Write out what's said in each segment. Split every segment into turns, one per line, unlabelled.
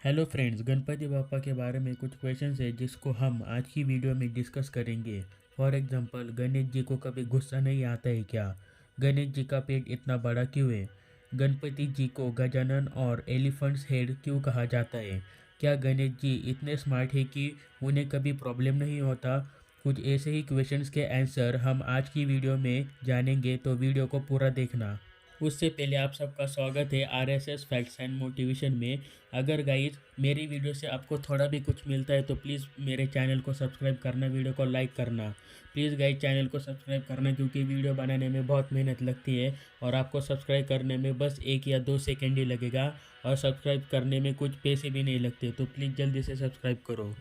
Hello friends, Ganpati बापा के बारे में कुछ क्वेश्चंस है जिसको हम आज की वीडियो में डिस्कस करेंगे। फॉर एग्जांपल, गणेश जी को कभी गुस्सा नहीं आता है क्या? गणेश जी का पेट इतना बड़ा क्यों है? गणपति जी को गजानन और एलिफेंट्स हेड क्यों कहा जाता है? क्या गणेश जी इतने स्मार्ट है कि उन्हें कभी प्रॉब्लम नहीं होता? कुछ ऐसे ही क्वेश्चंस के आंसर हम आज की वीडियो में जानेंगे, तो वीडियो को पूरा देखना। उससे पहले आप सबका स्वागत है आरएसएस फैक्ट्स एंड मोटिवेशन में। अगर गाइस मेरी वीडियो से आपको थोड़ा भी कुछ मिलता है तो प्लीज़ मेरे चैनल को सब्सक्राइब करना, वीडियो को लाइक करना। प्लीज़ गाइस चैनल को सब्सक्राइब करना, क्योंकि वीडियो बनाने में बहुत मेहनत लगती है और आपको सब्सक्राइब करने में बस 1 या 2 सेकेंड ही लगेगा और सब्सक्राइब करने में कुछ पैसे भी नहीं लगते, तो प्लीज़ जल्दी से सब्सक्राइब करो।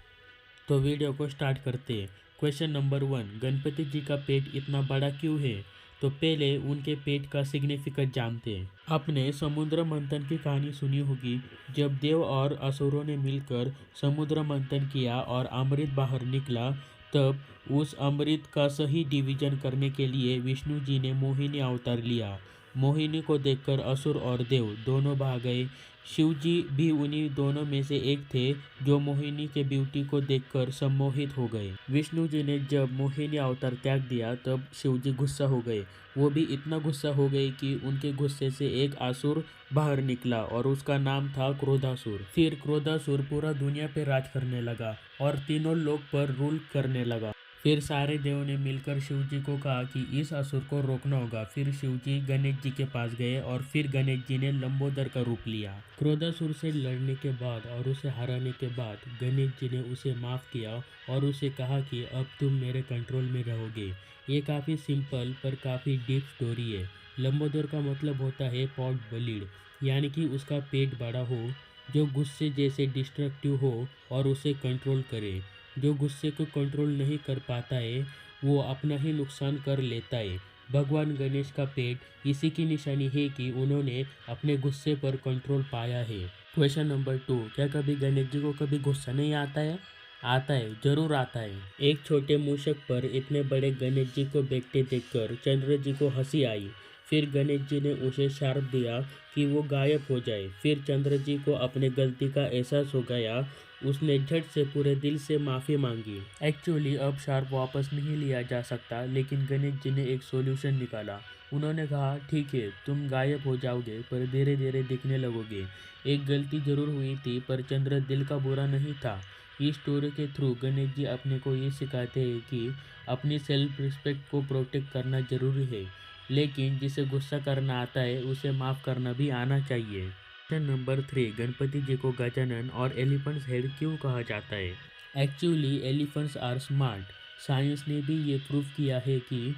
तो वीडियो को स्टार्ट करते हैं। क्वेश्चन नंबर 1, गणपति जी का पेट इतना बड़ा क्यों है? तो पहले उनके पेट का सिग्निफिकेंस जानते हैं। आपने समुद्र मंथन की कहानी सुनी होगी। जब देव और असुरों ने मिलकर समुद्र मंथन किया और अमृत बाहर निकला, तब उस अमृत का सही डिवीजन करने के लिए विष्णु जी ने मोहिनी अवतार लिया। मोहिनी को देखकर असुर और देव दोनों भाग गए। शिव जी भी उन्हीं दोनों में से एक थे जो मोहिनी के ब्यूटी को देखकर सम्मोहित हो गए। विष्णु जी ने जब मोहिनी अवतार त्याग दिया तब शिव जी गुस्सा हो गए। वो भी इतना गुस्सा हो गए कि उनके गुस्से से एक असुर बाहर निकला और उसका नाम था क्रोधासुर। फिर क्रोधासुर पूरा दुनिया पे राज करने लगा और तीनों लोक पर रूल करने लगा। फिर सारे देवों ने मिलकर शिव जी को कहा कि इस असुर को रोकना होगा। फिर शिव जी गणेश जी के पास गए और फिर गणेश जी ने लंबोदर का रूप लिया। क्रोधासुर से लड़ने के बाद और उसे हराने के बाद गणेश जी ने उसे माफ़ किया और उसे कहा कि अब तुम मेरे कंट्रोल में रहोगे। ये काफ़ी सिंपल पर काफ़ी डीप स्टोरी है। लंबोदर का मतलब होता है पॉट बलीड, यानी कि उसका पेट बड़ा हो, जो गुस्से जैसे डिस्ट्रक्टिव हो और उसे कंट्रोल करे। जो गुस्से को कंट्रोल नहीं कर पाता है वो अपना ही नुकसान कर लेता है। भगवान गणेश का पेट इसी की निशानी है कि उन्होंने अपने गुस्से पर कंट्रोल पाया है। क्वेश्चन नंबर 2, क्या कभी गणेश जी को कभी गुस्सा नहीं आता है? आता है, जरूर आता है। एक छोटे मूषक पर इतने बड़े गणेश जी को बैठते देखकर चंद्र जी को हंसी आई। फिर गणेश जी ने उसे शाप दिया कि वो गायब हो जाए। फिर चंद्र जी को अपने गलती का एहसास हो गया। उसने झट से पूरे दिल से माफ़ी मांगी। एक्चुअली अब शार्प वापस नहीं लिया जा सकता, लेकिन गणेश जी ने एक सॉल्यूशन निकाला। उन्होंने कहा, ठीक है, तुम गायब हो जाओगे पर धीरे धीरे दिखने लगोगे। एक गलती जरूर हुई थी पर चंद्र दिल का बुरा नहीं था। इस स्टोरी के थ्रू गणेश जी अपने को ये सिखाते हैं कि अपनी सेल्फ रिस्पेक्ट को प्रोटेक्ट करना जरूरी है, लेकिन जिसे गुस्सा करना आता है उसे माफ़ करना भी आना चाहिए। क्वेश्चन नंबर 3, गणपति जी को गजानन और एलिफेंट्स हेड क्यों कहा जाता है? Actually elephants are smart. Science ने भी ये प्रूव किया है कि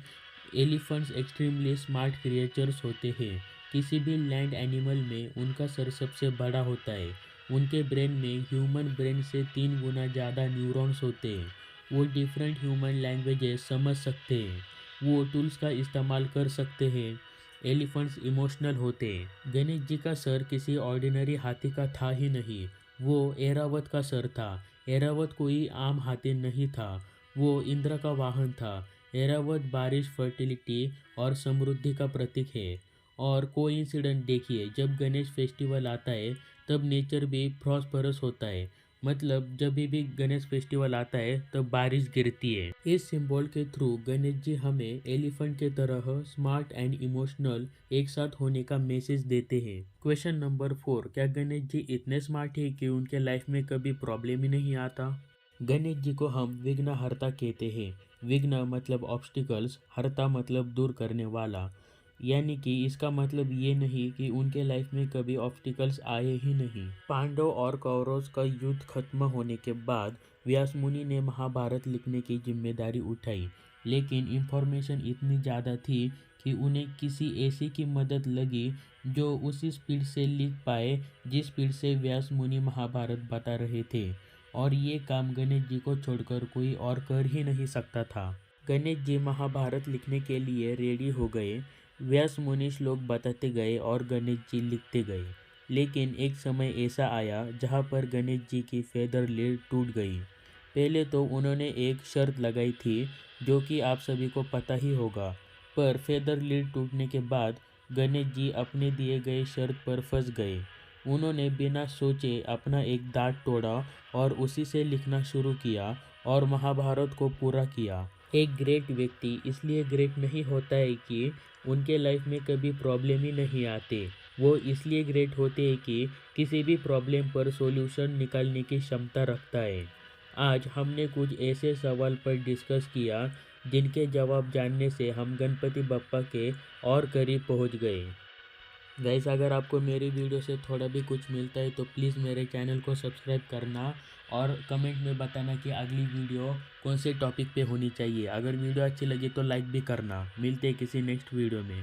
एलिफेंट्स एक्सट्रीमली स्मार्ट क्रिएचर्स होते हैं। किसी भी लैंड एनिमल में उनका सर सबसे बड़ा होता है। उनके ब्रेन में ह्यूमन ब्रेन से 3 गुना ज़्यादा न्यूरॉन्स होते हैं। वो डिफरेंट ह्यूमन लैंग्वेजेस समझ सकते हैं। वो टूल्स का इस्तेमाल कर सकते हैं। एलिफेंट्स इमोशनल होते हैं। गणेश जी का सर किसी ऑर्डिनरी हाथी का था ही नहीं, वो ऐरावत का सर था। ऐरावत कोई आम हाथी नहीं था, वो इंद्र का वाहन था। ऐरावत बारिश, फर्टिलिटी और समृद्धि का प्रतीक है। और कोई इंसिडेंट देखिए, जब गणेश फेस्टिवल आता है तब नेचर भी प्रॉस्परस होता है। मतलब जब भी गणेश फेस्टिवल आता है तब बारिश गिरती है। इस सिंबल के थ्रू गणेश जी हमें एलिफेंट के तरह स्मार्ट एंड इमोशनल एक साथ होने का मैसेज देते हैं। क्वेश्चन नंबर 4, क्या गणेश जी इतने स्मार्ट है कि उनके लाइफ में कभी प्रॉब्लम ही नहीं आता? गणेश जी को हम विघ्नहर्ता कहते हैं। विघ्न मतलब ऑब्स्टिकल्स, हर्ता मतलब दूर करने वाला। यानी कि इसका मतलब ये नहीं कि उनके लाइफ में कभी ऑब्स्टिकल्स आए ही नहीं। पांडव और कौरव का युद्ध खत्म होने के बाद व्यास मुनि ने महाभारत लिखने की जिम्मेदारी उठाई, लेकिन इंफॉर्मेशन इतनी ज़्यादा थी कि उन्हें किसी ऐसी की मदद लगी जो उसी स्पीड से लिख पाए जिस स्पीड से व्यास मुनि महाभारत बता रहे थे, और ये काम गणेश जी को छोड़कर कोई और कर ही नहीं सकता था। गणेश जी महाभारत लिखने के लिए रेडी हो गए। व्यास मुनि श्लोक बताते गए और गणेश जी लिखते गए। लेकिन एक समय ऐसा आया जहाँ पर गणेश जी की फेदर लीड टूट गई। पहले तो उन्होंने एक शर्त लगाई थी जो कि आप सभी को पता ही होगा, पर फेदर लीड टूटने के बाद गणेश जी अपने दिए गए शर्त पर फंस गए। उन्होंने बिना सोचे अपना एक दांत तोड़ा और उसी से लिखना शुरू किया और महाभारत को पूरा किया। एक ग्रेट व्यक्ति इसलिए ग्रेट नहीं होता है कि उनके लाइफ में कभी प्रॉब्लम ही नहीं आते। वो इसलिए ग्रेट होते हैं कि किसी भी प्रॉब्लम पर सॉल्यूशन निकालने की क्षमता रखता है। आज हमने कुछ ऐसे सवाल पर डिस्कस किया जिनके जवाब जानने से हम गणपति बप्पा के और करीब पहुंच गए। गाइस, अगर आपको मेरी वीडियो से थोड़ा भी कुछ मिलता है तो प्लीज़ मेरे चैनल को सब्सक्राइब करना और कमेंट में बताना कि अगली वीडियो कौन से टॉपिक पे होनी चाहिए। अगर वीडियो अच्छी लगी तो लाइक भी करना। मिलते हैं किसी नेक्स्ट वीडियो में।